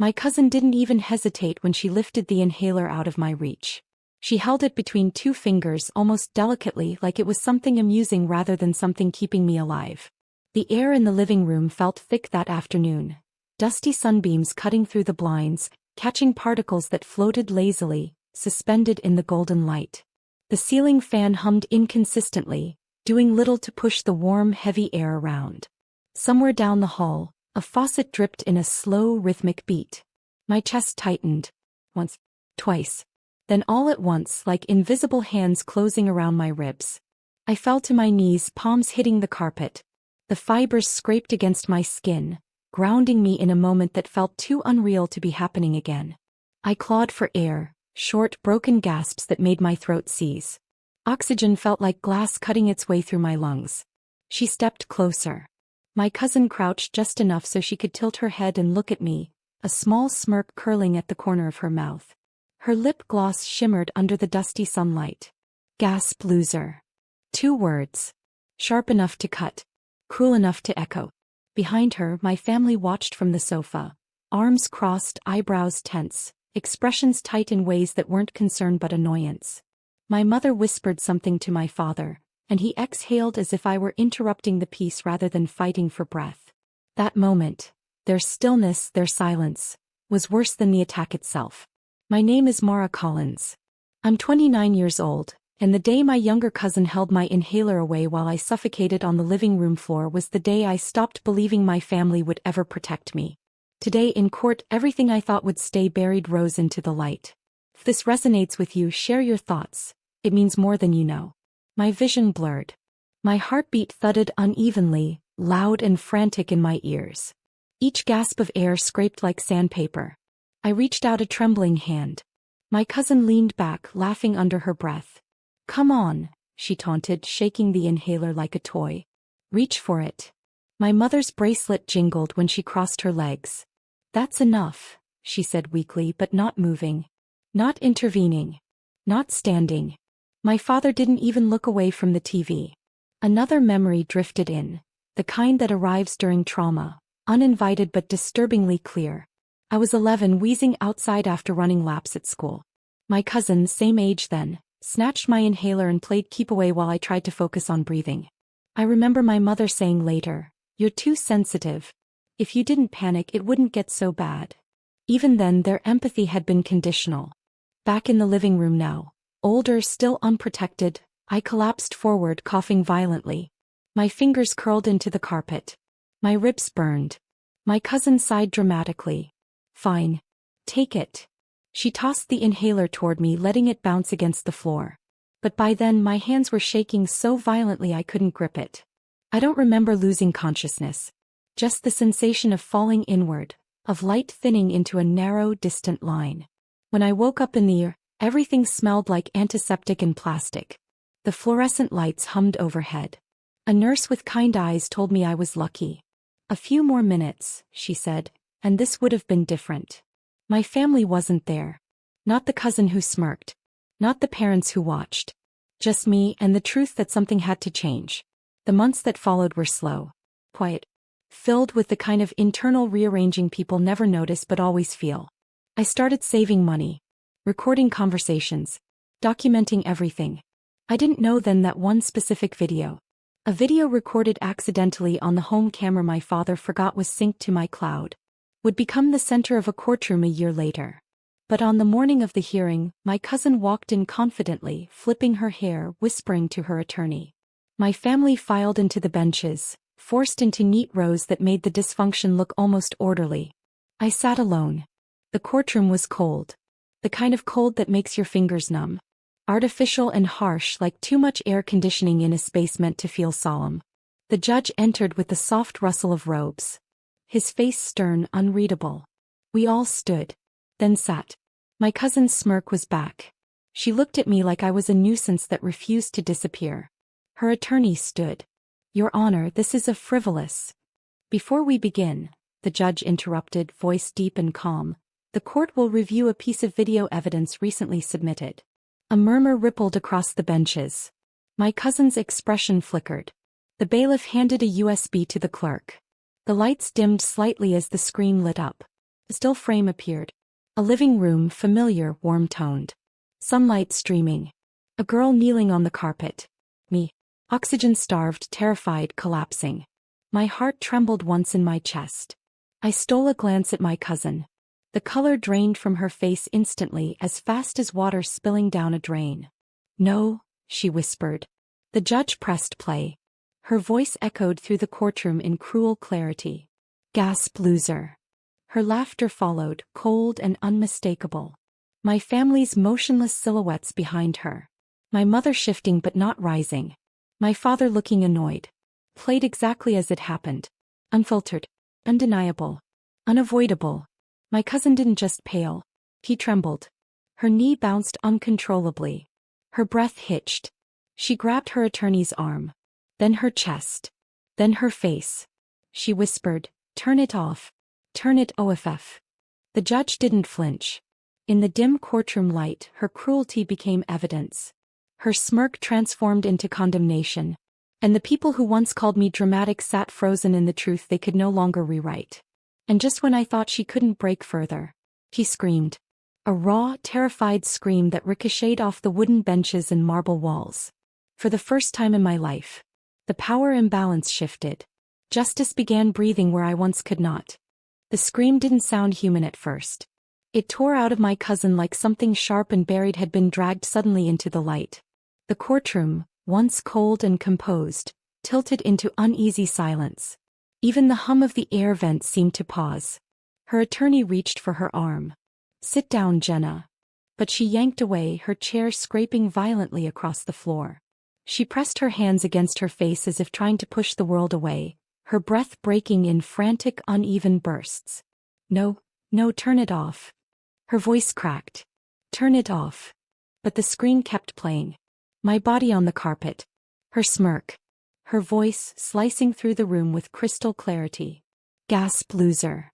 My cousin didn't even hesitate when she lifted the inhaler out of my reach. She held it between two fingers almost delicately, like it was something amusing rather than something keeping me alive. The air in the living room felt thick that afternoon, dusty sunbeams cutting through the blinds, catching particles that floated lazily, suspended in the golden light. The ceiling fan hummed inconsistently, doing little to push the warm, heavy air around. Somewhere down the hall, a faucet dripped in a slow, rhythmic beat. My chest tightened. Once, twice. Then all at once, like invisible hands closing around my ribs. I fell to my knees, palms hitting the carpet. The fibers scraped against my skin, grounding me in a moment that felt too unreal to be happening again. I clawed for air, short, broken gasps that made my throat seize. Oxygen felt like glass cutting its way through my lungs. She stepped closer. My cousin crouched just enough so she could tilt her head and look at me, a small smirk curling at the corner of her mouth. Her lip gloss shimmered under the dusty sunlight. Gasp, loser. 2 words. Sharp enough to cut. Cruel enough to echo. Behind her, my family watched from the sofa, arms crossed, eyebrows tense, expressions tight in ways that weren't concern but annoyance. My mother whispered something to my father, and he exhaled as if I were interrupting the peace rather than fighting for breath. That moment, their stillness, their silence, was worse than the attack itself. My name is Mara Collins. I'm 29 years old, and the day my younger cousin held my inhaler away while I suffocated on the living room floor was the day I stopped believing my family would ever protect me. Today in court, everything I thought would stay buried rose into the light. If this resonates with you, share your thoughts. It means more than you know. My vision blurred. My heartbeat thudded unevenly, loud and frantic in my ears. Each gasp of air scraped like sandpaper. I reached out a trembling hand. My cousin leaned back, laughing under her breath. "Come on," she taunted, shaking the inhaler like a toy. "Reach for it." My mother's bracelet jingled when she crossed her legs. "That's enough," she said weakly, but not moving. Not intervening. Not standing. My father didn't even look away from the TV. Another memory drifted in, the kind that arrives during trauma, uninvited but disturbingly clear. I was 11, wheezing outside after running laps at school. My cousin, same age then, snatched my inhaler and played keep away while I tried to focus on breathing. I remember my mother saying later, "You're too sensitive. If you didn't panic, it wouldn't get so bad." Even then, their empathy had been conditional. Back in the living room now, older, still unprotected, I collapsed forward, coughing violently. My fingers curled into the carpet. My ribs burned. My cousin sighed dramatically. "Fine. Take it." She tossed the inhaler toward me, letting it bounce against the floor. But by then my hands were shaking so violently I couldn't grip it. I don't remember losing consciousness. Just the sensation of falling inward, of light thinning into a narrow, distant line. When I woke up in the air, everything smelled like antiseptic and plastic. The fluorescent lights hummed overhead. A nurse with kind eyes told me I was lucky. "A few more minutes," she said, "and this would have been different." My family wasn't there. Not the cousin who smirked. Not the parents who watched. Just me and the truth that something had to change. The months that followed were slow, quiet, filled with the kind of internal rearranging people never notice but always feel. I started saving money, recording conversations, documenting everything. I didn't know then that one specific video, a video recorded accidentally on the home camera my father forgot was synced to my cloud, would become the center of a courtroom a year later. But on the morning of the hearing, my cousin walked in confidently, flipping her hair, whispering to her attorney. My family filed into the benches, forced into neat rows that made the dysfunction look almost orderly. I sat alone. The courtroom was cold. The kind of cold that makes your fingers numb. Artificial and harsh, like too much air conditioning in a space meant to feel solemn. The judge entered with the soft rustle of robes. His face stern, unreadable. We all stood. Then sat. My cousin's smirk was back. She looked at me like I was a nuisance that refused to disappear. Her attorney stood. "Your Honor, this is a frivolous." "Before we begin," the judge interrupted, voice deep and calm, "the court will review a piece of video evidence recently submitted." A murmur rippled across the benches. My cousin's expression flickered. The bailiff handed a USB to the clerk. The lights dimmed slightly as the screen lit up. A still frame appeared. A living room, familiar, warm-toned. Sunlight streaming. A girl kneeling on the carpet. Me. Oxygen-starved, terrified, collapsing. My heart trembled once in my chest. I stole a glance at my cousin. The color drained from her face instantly, as fast as water spilling down a drain. "No," she whispered. The judge pressed play. Her voice echoed through the courtroom in cruel clarity. "Gasp, loser." Her laughter followed, cold and unmistakable. My family's motionless silhouettes behind her. My mother shifting but not rising. My father looking annoyed. Played exactly as it happened. Unfiltered. Undeniable. Unavoidable. My cousin didn't just pale. He trembled. Her knee bounced uncontrollably. Her breath hitched. She grabbed her attorney's arm. Then her chest. Then her face. She whispered, "Turn it off. Turn it off." The judge didn't flinch. In the dim courtroom light, her cruelty became evidence. Her smirk transformed into condemnation. And the people who once called me dramatic sat frozen in the truth they could no longer rewrite. And just when I thought she couldn't break further, he screamed. A raw, terrified scream that ricocheted off the wooden benches and marble walls. For the first time in my life, the power imbalance shifted. Justice began breathing where I once could not. The scream didn't sound human at first. It tore out of my cousin like something sharp and buried had been dragged suddenly into the light. The courtroom, once cold and composed, tilted into uneasy silence. Even the hum of the air vents seemed to pause. Her attorney reached for her arm. "Sit down, Jenna." But she yanked away, her chair scraping violently across the floor. She pressed her hands against her face as if trying to push the world away, her breath breaking in frantic, uneven bursts. "No, no, turn it off." Her voice cracked. "Turn it off." But the screen kept playing. My body on the carpet. Her smirk. Her voice slicing through the room with crystal clarity. "Gasp, loser."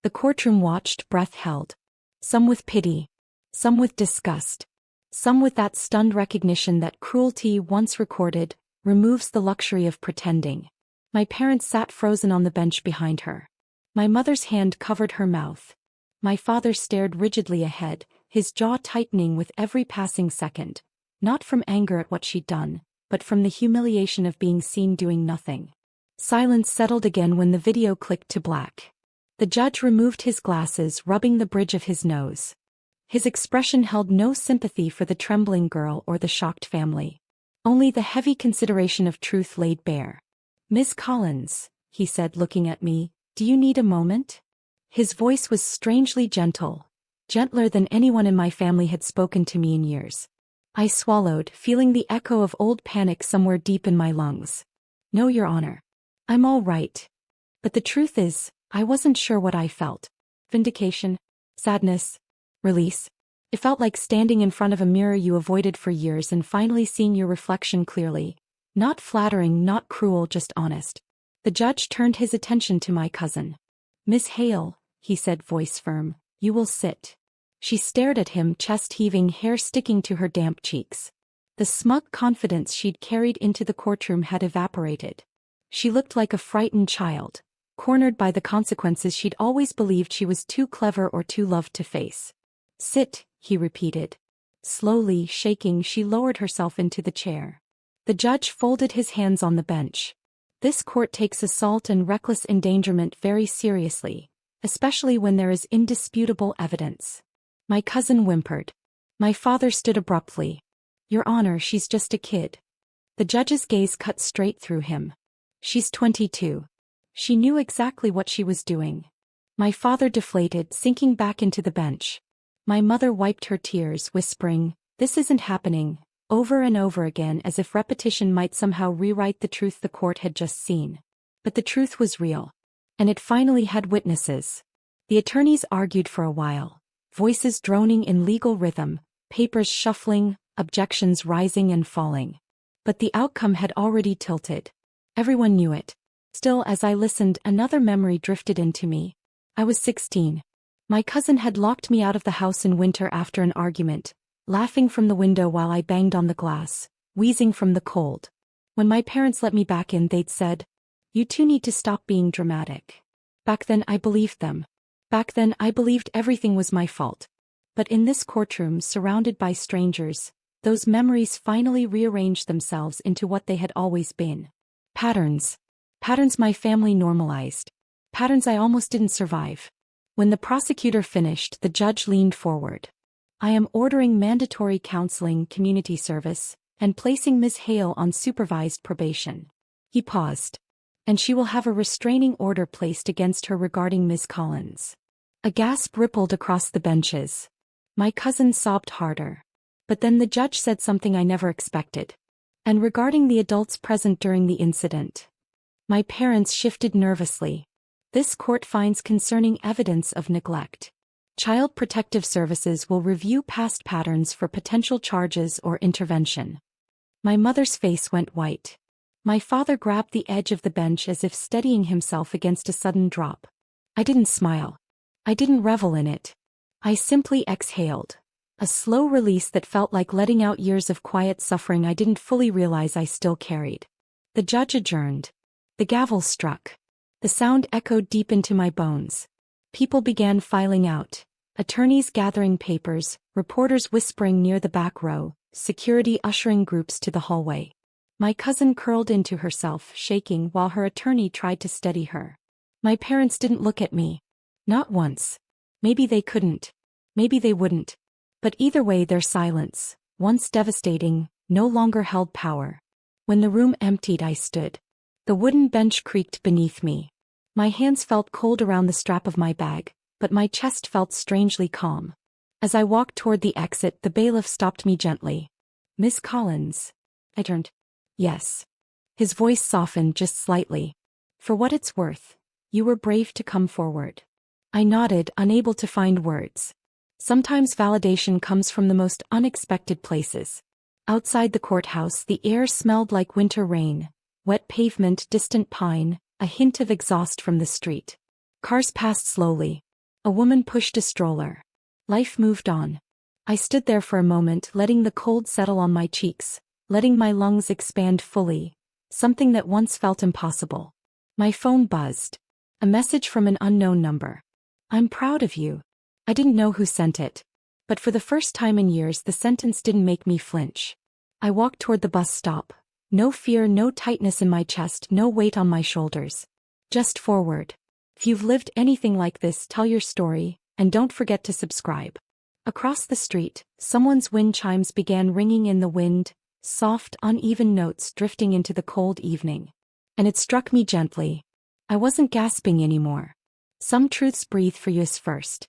The courtroom watched, breath held. Some with pity. Some with disgust. Some with that stunned recognition that cruelty, once recorded, removes the luxury of pretending. My parents sat frozen on the bench behind her. My mother's hand covered her mouth. My father stared rigidly ahead, his jaw tightening with every passing second, not from anger at what she'd done, but from the humiliation of being seen doing nothing. Silence settled again when the video clicked to black. The judge removed his glasses, rubbing the bridge of his nose. His expression held no sympathy for the trembling girl or the shocked family. Only the heavy consideration of truth laid bare. "Miss Collins," he said, looking at me, "do you need a moment?" His voice was strangely gentle, gentler than anyone in my family had spoken to me in years. I swallowed, feeling the echo of old panic somewhere deep in my lungs. "No, Your Honor. I'm all right." But the truth is, I wasn't sure what I felt. Vindication? Sadness? Release? It felt like standing in front of a mirror you avoided for years and finally seeing your reflection clearly. Not flattering, not cruel, just honest. The judge turned his attention to my cousin. "Miss Hale," he said, voice firm, "you will sit." She stared at him, chest heaving, hair sticking to her damp cheeks. The smug confidence she'd carried into the courtroom had evaporated. She looked like a frightened child, cornered by the consequences she'd always believed she was too clever or too loved to face. "Sit," he repeated. Slowly, shaking, she lowered herself into the chair. The judge folded his hands on the bench. This court takes assault and reckless endangerment very seriously, especially when there is indisputable evidence. My cousin whimpered. My father stood abruptly. "Your Honor, she's just a kid." The judge's gaze cut straight through him. "She's 22. She knew exactly what she was doing." My father deflated, sinking back into the bench. My mother wiped her tears, whispering, "This isn't happening," over and over again, as if repetition might somehow rewrite the truth the court had just seen. But the truth was real. And it finally had witnesses. The attorneys argued for a while, voices droning in legal rhythm, papers shuffling, objections rising and falling. But the outcome had already tilted. Everyone knew it. Still, as I listened, another memory drifted into me. I was 16. My cousin had locked me out of the house in winter after an argument, laughing from the window while I banged on the glass, wheezing from the cold. When my parents let me back in, they'd said, "You two need to stop being dramatic." Back then I believed them. Back then I believed everything was my fault. But in this courtroom surrounded by strangers, those memories finally rearranged themselves into what they had always been. Patterns. Patterns my family normalized. Patterns I almost didn't survive. When the prosecutor finished, the judge leaned forward. I am ordering mandatory counseling, community service, and placing Ms. Hale on supervised probation. He paused. And she will have a restraining order placed against her regarding Ms. Collins. A gasp rippled across the benches. My cousin sobbed harder. But then the judge said something I never expected. And regarding the adults present during the incident. My parents shifted nervously. This court finds concerning evidence of neglect. Child Protective Services will review past patterns for potential charges or intervention. My mother's face went white. My father grabbed the edge of the bench as if steadying himself against a sudden drop. I didn't smile. I didn't revel in it. I simply exhaled. A slow release that felt like letting out years of quiet suffering I didn't fully realize I still carried. The judge adjourned. The gavel struck. The sound echoed deep into my bones. People began filing out. Attorneys gathering papers, reporters whispering near the back row, security ushering groups to the hallway. My cousin curled into herself, shaking while her attorney tried to steady her. My parents didn't look at me. Not once. Maybe they couldn't. Maybe they wouldn't. But either way their silence, once devastating, no longer held power. When the room emptied I stood. The wooden bench creaked beneath me. My hands felt cold around the strap of my bag, but my chest felt strangely calm. As I walked toward the exit the bailiff stopped me gently. "Miss Collins." I turned. "Yes." His voice softened just slightly. "For what it's worth, you were brave to come forward." I nodded, unable to find words. Sometimes validation comes from the most unexpected places. Outside the courthouse the air smelled like winter rain, wet pavement, distant pine, a hint of exhaust from the street. Cars passed slowly. A woman pushed a stroller. Life moved on. I stood there for a moment, letting the cold settle on my cheeks, letting my lungs expand fully, something that once felt impossible. My phone buzzed. A message from an unknown number. "I'm proud of you." I didn't know who sent it. But for the first time in years the sentence didn't make me flinch. I walked toward the bus stop. No fear, no tightness in my chest, no weight on my shoulders. Just forward. If you've lived anything like this, tell your story, and don't forget to subscribe. Across the street, someone's wind chimes began ringing in the wind, soft, uneven notes drifting into the cold evening. And it struck me gently. I wasn't gasping anymore. Some truths breathe for you first.